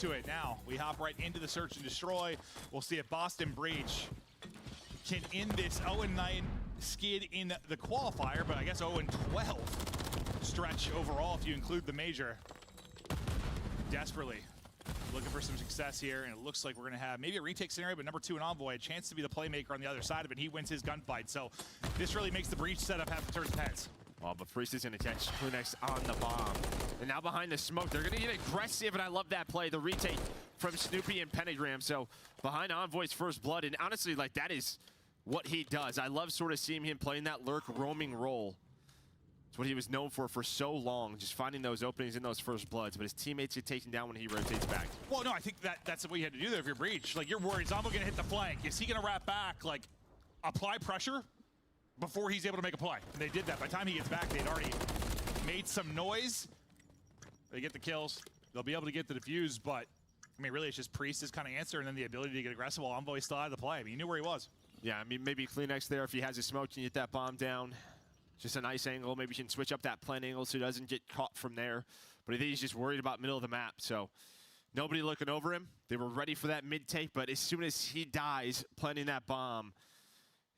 to it now. We hop right into the search and destroy. We'll see if Boston Breach can end this 0-9 skid in the qualifier, but I guess 0-12 stretch overall if you include the major. Desperately looking for some success here, and it looks like we're going to have maybe a retake scenario, but number 2 in Envoy, a chance to be the playmaker on the other side of it. He wins his gunfight, so this really makes the Breach setup have to turn its heads. Well, but Priest is going to catch Clunex on the bomb. And now behind the smoke, they're going to get aggressive, and I love that play, the retake from Snoopy and Pentagram. So behind Envoy's first blood, and honestly, like, that is what he does. I love sort of seeing him playing that lurk roaming role. It's what he was known for so long, just finding those openings in those first bloods, but his teammates get taken down when he rotates back. Well, no, I think that's what you had to do there if you're Breach. Like, you're worried, Zombo gonna hit the flank. Is he gonna wrap back, like, apply pressure before he's able to make a play? And they did that. By the time he gets back, they'd already made some noise. They get the kills. They'll be able to get the defuse, but, I mean, really, it's just Priest's kind of answer and then the ability to get aggressive while Envoy still had the play. I mean, he knew where he was. Yeah, I mean, maybe Clunex there, if he has a smoke, can get that bomb down. Just a nice angle. Maybe you can switch up that plant angle so he doesn't get caught from there. But I think he's just worried about middle of the map. So nobody looking over him. They were ready for that mid take, but as soon as he dies planting that bomb,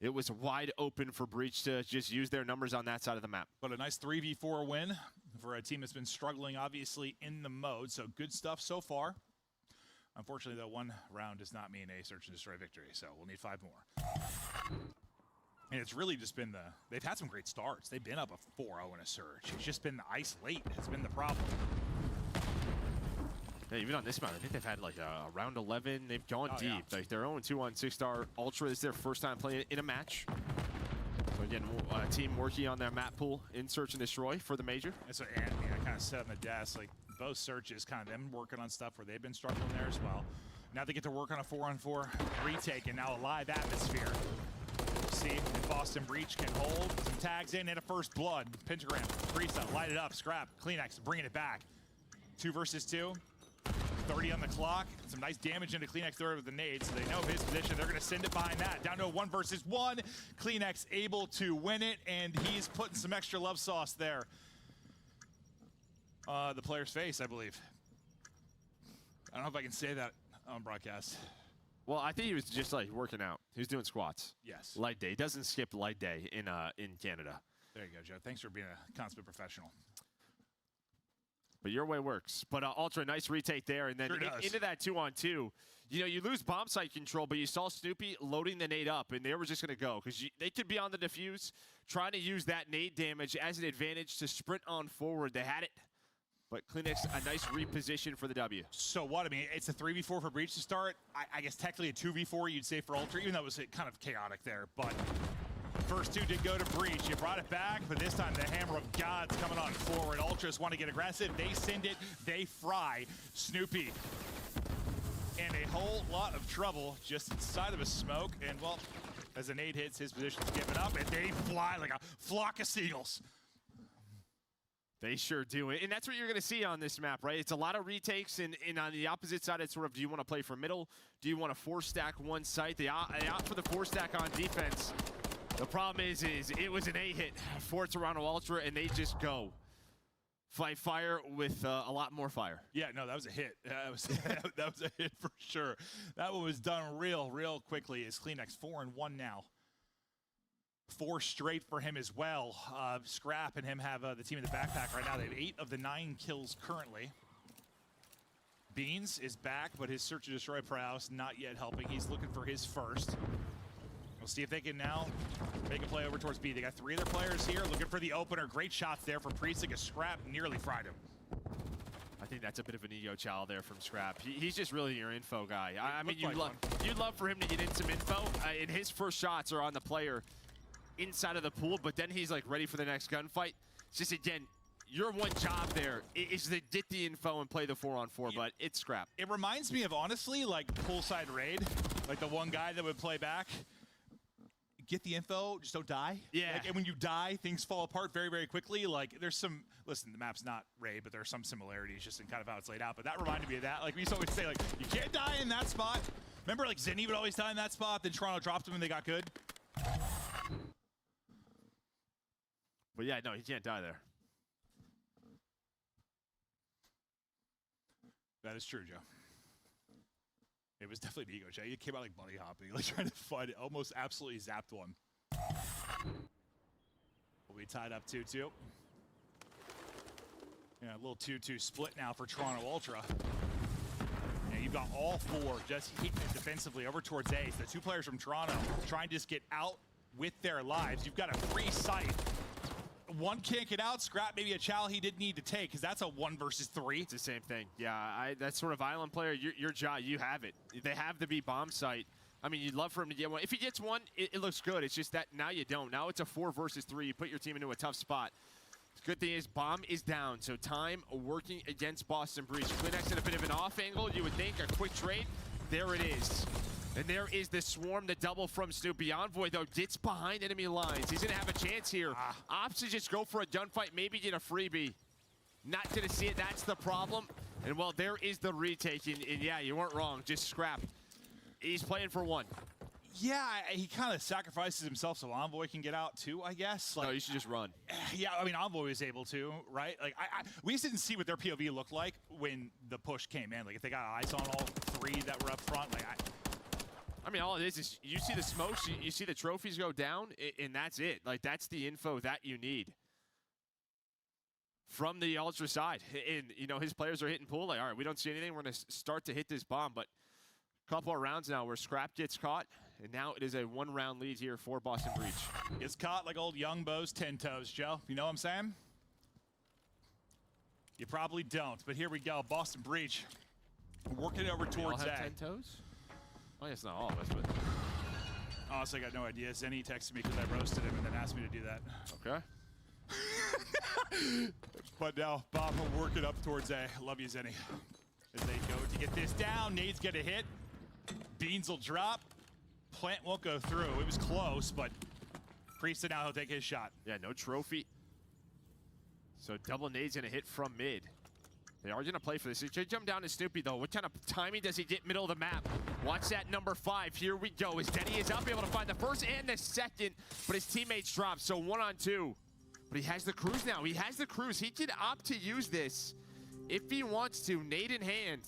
it was wide open for Breach to just use their numbers on that side of the map. But a nice 3v4 win for a team that's been struggling, obviously, in the mode. So good stuff so far. Unfortunately, though, one round does not mean a search and destroy victory. So we'll need 5 more. And it's really just been they've had some great starts. They've been up a 4-0 in a surge. It's just been the ice late has been the problem. Yeah, even on this map, I think they've had like a round 11. They've gone deep. Yeah. Like they're 0-2 on 6-star Ultra. This is their first time playing in a match. So again, a team working on their map pool in search and destroy for the major. And so, and, I mean, I kind of said on the desk, like both searches, kind of them working on stuff where they've been struggling there as well. Now they get to work on a 4-on-4 retake, and now a live atmosphere. See if Boston Breach can hold some tags in and a first blood. Pentagram, Priest, light it up, Scrap, Kleenex, bringing it back. 2 versus 2, 30 on the clock. Some nice damage into Kleenex there with the nade, so they know his position. They're going to send it behind that. Down to a 1 versus 1. Kleenex able to win it, and he's putting some extra love sauce there. The player's face, I believe. I don't know if I can say that on broadcast. Well, I think he was just like working out. He was doing squats. Yes. Light day. He doesn't skip light day in Canada. There you go, Joe. Thanks for being a consummate professional. But your way works. But Ultra, nice retake there. And then Sure into that 2-on-2. You know, you lose bomb site control, but you saw Snoopy loading the nade up, and they were just going to go. Because they could be on the defuse, trying to use that nade damage as an advantage to sprint on forward. They had it. But Kleenex, a nice reposition for the W. So what? I mean, it's a 3v4 for Breach to start. I guess technically a 2v4 you'd say for Ultra, even though it was kind of chaotic there. But first 2 did go to Breach. You brought it back, but this time the Hammer of God's coming on forward. Ultras want to get aggressive. They send it. They fry Snoopy. And a whole lot of trouble just inside of a smoke. And, well, as a nade hits, his position's given up, and they fly like a flock of seagulls. They sure do. And that's what you're going to see on this map, right? It's a lot of retakes, and on the opposite side, it's sort of, do you want to play for middle? Do you want to 4-stack one site? They opt for the 4-stack on defense. The problem is it was an A-hit for Toronto Ultra, and they just go. Fight fire with a lot more fire. Yeah, no, that was a hit. That was a hit for sure. That one was done real quickly. Is Kleenex 4-1 now. 4 straight for him as well. Scrap and him have the team in the backpack right now. They have 8 of the 9 kills currently. Beans is back, but his search and destroy prowess not yet helping. He's looking for his first. We'll see if they can now make a play over towards B. They got 3 of their players here looking for the opener. Great shots there from Priest. A Scrap nearly fried him. I think that's a bit of an ego child there from Scrap. He's just really your info guy. I mean, you'd love for him to get in some info. And his first shots are on the player inside of the pool, but then he's like ready for the next gunfight. It's just, again, your one job there is to get the info and play the 4-on-4, but it's Scrap. It reminds me of, honestly, like poolside raid, like the one guy that would play back. Get the info, just don't die. Yeah. Like, and when you die, things fall apart very quickly. Like, there's some, listen, the map's not raid, but there are some similarities just in kind of how it's laid out. But that reminded me of that. Like, we used to always say, like, you can't die in that spot. Remember, like, Zinni would always die in that spot, then Toronto dropped him and they got good? But yeah, no, he can't die there. That is true, Joe. It was definitely an ego check. He came out like bunny hopping, like trying to find it. Almost absolutely zapped one. We'll be tied up 2-2. Yeah, a little 2-2 split now for Toronto Ultra. Yeah, you've got all four just hitting it defensively over towards Ace. The two players from Toronto trying to just get out with their lives. You've got a free site. One can't get out, scrap maybe a chow he didn't need to take, because that's a 1 versus 3. It's the same thing. Yeah, that sort of island player, your job, you have it. They have the B bomb site. I mean, you'd love for him to get one. If he gets one, it looks good. It's just that now you don't. Now it's a 4 versus 3. You put your team into a tough spot. The good thing is bomb is down, so time working against Boston Breach. Kleenex in a bit of an off angle. You would think a quick trade. There it is. And there is the swarm, the double from Snoopy. Envoy, though, gets behind enemy lines. He's going to have a chance here. Opts to just go for a gunfight, maybe get a freebie. Not going to see it. That's the problem. And, well, there is the retake. And yeah, you weren't wrong. Just scrapped. He's playing for 1. Yeah, he kind of sacrifices himself so Envoy can get out too, I guess. Like, no, you should just run. Yeah, I mean, Envoy was able to, right? Like, we just didn't see what their POV looked like when the push came in. Like, if they got eyes on all 3 that were up front, like, I mean, all it is you see the smokes, you see the trophies go down, and that's it. Like, that's the info that you need from the Ultra side. And, you know, his players are hitting pool. Like, all right, we don't see anything. We're going to start to hit this bomb. But a couple of rounds now where Scrap gets caught, and now it is a 1-round lead here for Boston Breach. Gets caught like old Young Bo's 10 toes, Joe. You know what I'm saying? You probably don't, but here we go. Boston Breach working over towards A. 10 toes? Oh, yeah, it's not all of us, but... Honestly, I got no idea. Zenny texted me because I roasted him and then asked me to do that. Okay. But now, Bob working up towards A. Love you, Zenny. As they go to get this down, Nade's gonna hit. Beans will drop. Plant won't go through. It was close, but Priesta now he'll take his shot. Yeah, no trophy. So double nade's gonna hit from mid. They are gonna play for this. He should jump down to Snoopy though. What kind of timing does he get middle of the map? Watch that number 5. Here we go. As Denny is up, able to find the first and the second, but his teammates drop. So 1-on-2. But he has the cruise now. He has the cruise. He can opt to use this if he wants to. Nade in hand.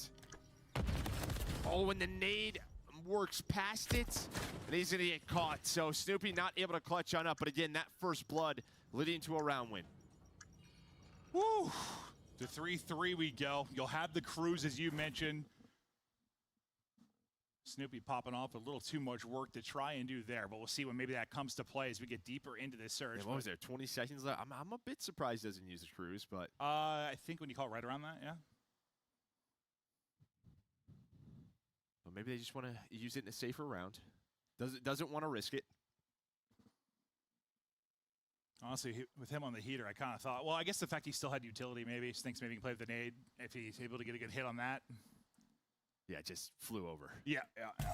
Oh, and the nade works past it, and he's gonna get caught. So Snoopy not able to clutch on up, but again, that first blood leading to a round win. Woo! To 3-3 we go. You'll have the cruise, as you mentioned. Snoopy popping off a little too much work to try and do there, but we'll see when maybe that comes to play as we get deeper into this surge. Yeah, what was there, 20 seconds left? I'm a bit surprised he doesn't use the cruise, but... I think when you call it right around that, yeah. But maybe they just want to use it in a safer round. Doesn't want to risk it. Honestly, with him on the heater, I kind of thought, well, I guess the fact he still had utility, maybe he thinks maybe he can play with the nade if he's able to get a good hit on that. Yeah, it just flew over. Yeah.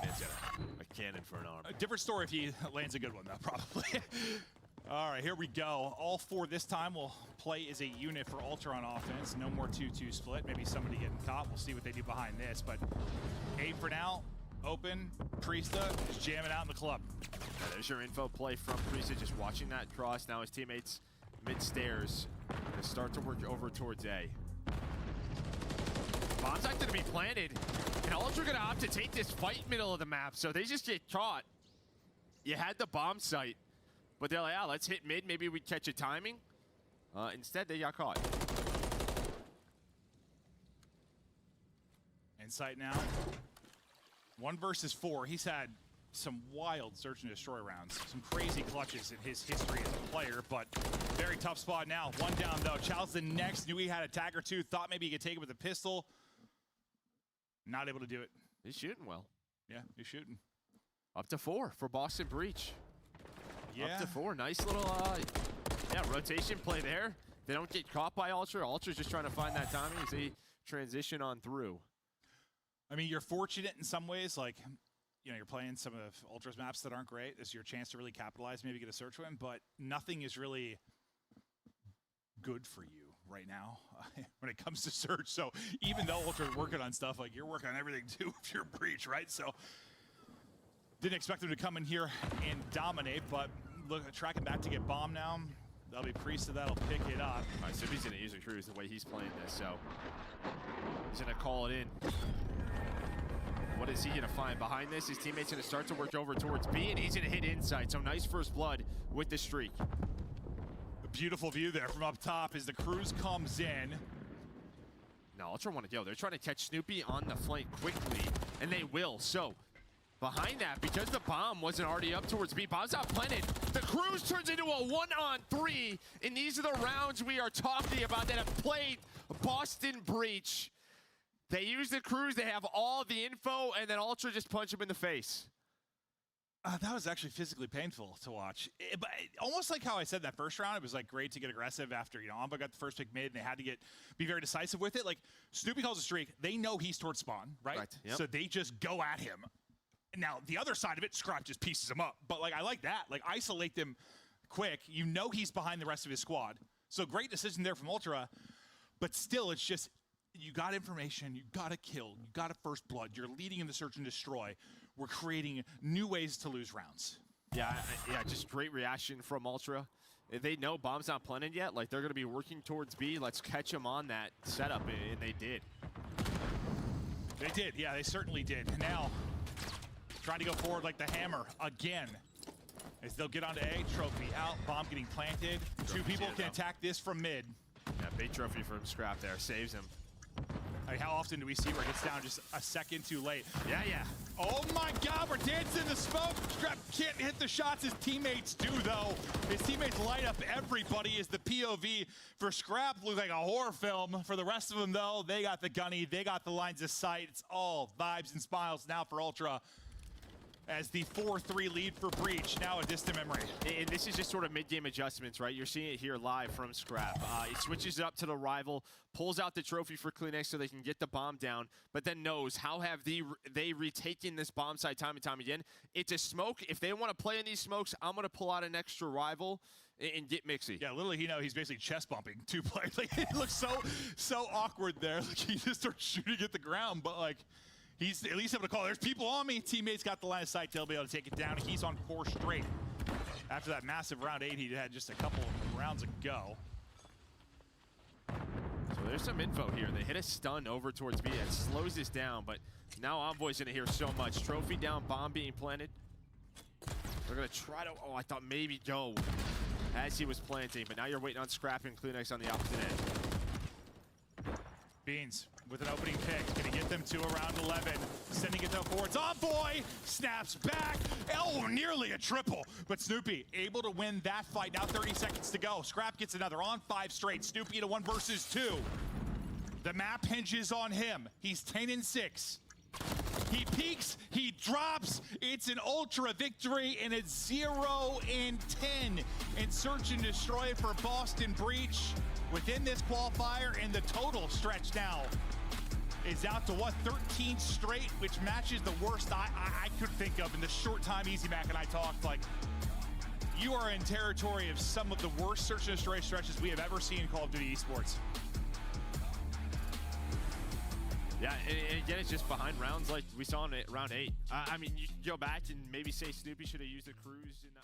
It's a cannon for an arm. A different story if he lands a good one, though, probably. All right, here we go. All 4 this time will play as a unit for Ultra on offense. No more 2-2 split. Maybe somebody getting caught. We'll see what they do behind this. But 8 for now. Open. Priesta is jamming out in the club. Yeah, there's your info play from Priesta, just watching that cross. Now his teammates mid-stairs going to start to work over towards A. Bomb's not going to be planted. And Ultra going to opt to take this fight middle of the map, so they just get caught. You had the bomb site, but they're like, yeah, let's hit mid. Maybe we catch a timing. Instead, they got caught. Insight now. 1 versus 4. He's had some wild search and destroy rounds. Some crazy clutches in his history as a player, but very tough spot now. 1 down, though. Chow's the next. Knew he had a tag or 2. Thought maybe he could take it with a pistol. Not able to do it. He's shooting well. Yeah, he's shooting. Up to 4 for Boston Breach. Yeah. Up to 4. Nice little, rotation play there. They don't get caught by Ultra. Ultra's just trying to find that timing as they transition on through. I mean, you're fortunate in some ways. Like, you know, you're playing some of Ultra's maps that aren't great. This is your chance to really capitalize, maybe get a search win, but nothing is really good for you right now when it comes to search. So even though Ultra's working on stuff, like, you're working on everything too if you're Breach, right? So didn't expect them to come in here and dominate, but look, tracking back to get bomb now. That'll be Priesta that'll pick it up. All right, so he's going to use a cruise the way he's playing this, so he's going to call it in. what is he gonna find? Behind this, his teammate's gonna start to work over towards B, and he's gonna hit inside. So nice first blood with the streak. A beautiful view there from up top as the cruise comes in. Now Ultra want to go. They're trying to catch Snoopy on the flank quickly, and they will. So behind that, because the bomb wasn't already up towards B, bomb's not planted. The cruise turns into a 1-on-3, and these are the rounds we are talking about that have played Boston Breach. They use the cruise, they have all the info, and then Ultra just punch him in the face. That was actually physically painful to watch. But almost like how I said that first round, it was like great to get aggressive after, you know, Amba got the first pick mid and they had to be very decisive with it. Like Snoopy calls a streak, they know he's towards spawn, right? Yep. So they just go at him. Now the other side of it, Scrap just pieces him up. But like I like that, like isolate them quick. You know he's behind the rest of his squad. So great decision there from Ultra, but still it's just, you got information, you got a kill, you got a first blood, you're leading in the search and destroy. We're creating new ways to lose rounds. Yeah, just great reaction from Ultra. If they know bomb's not planted yet, like they're going to be working towards B. Let's catch them on that setup, and they did. They did, yeah, they certainly did. Now, trying to go forward like the hammer again. As they'll get onto A, trophy out, bomb getting planted. Two people can attack this from mid. Yeah, big trophy from Scrap there, saves him. Like how often do we see where it gets down just a second too late? Yeah. Oh my God, we're dancing in the smoke. Scrap can't hit the shots his teammates do though. His teammates light up everybody as the POV for Scrap looks like a horror film. For the rest of them though, they got the gunny, they got the lines of sight. It's all vibes and smiles now for Ultra. As the 4-3 lead for Breach, now a distant memory. And this is just sort of mid-game adjustments, right? You're seeing it here live from Scrap. He switches it up to the rival, pulls out the trophy for Kleenex so they can get the bomb down, but then knows how have they retaken this bomb site time and time again. It's a smoke. If they want to play in these smokes, I'm going to pull out an extra rival and get Mixie. Yeah, literally, he's basically chest bumping two players. Like, it looks so awkward there. Like, he just starts shooting at the ground, but like, he's at least able to call. There's people on me. Teammates got the line of sight. They'll be able to take it down. He's on 4 straight. After that massive round 8, he had just a couple of rounds ago. So there's some info here. They hit a stun over towards B. It slows this down, but now Envoy's going to hear so much. Trophy down, bomb being planted. They're going to try to, I thought maybe go as he was planting, but now you're waiting on Scrap and Kleenex on the opposite end. Beans with an opening pick, gonna get them to around 11, sending it down forwards. Envoy snaps back. Oh, nearly a triple, but Snoopy able to win that fight. Now 30 seconds to go. Scrap gets another on 5 straight. Snoopy to 1 versus 2. The map hinges on him. He's 10-6. He peaks, he drops. It's an Ultra victory, and it's 0-10 in search and destroy for Boston Breach within this qualifier, and the total stretch now is out to 13 straight, which matches the worst I could think of in the short time Easy Mac and I talked. Like, you are in territory of some of the worst search and destroy stretches we have ever seen in Call of Duty Esports. Yeah, and again, it's just behind rounds like we saw in round 8. I mean, you can go back and maybe say Snoopy should have used the cruise in that.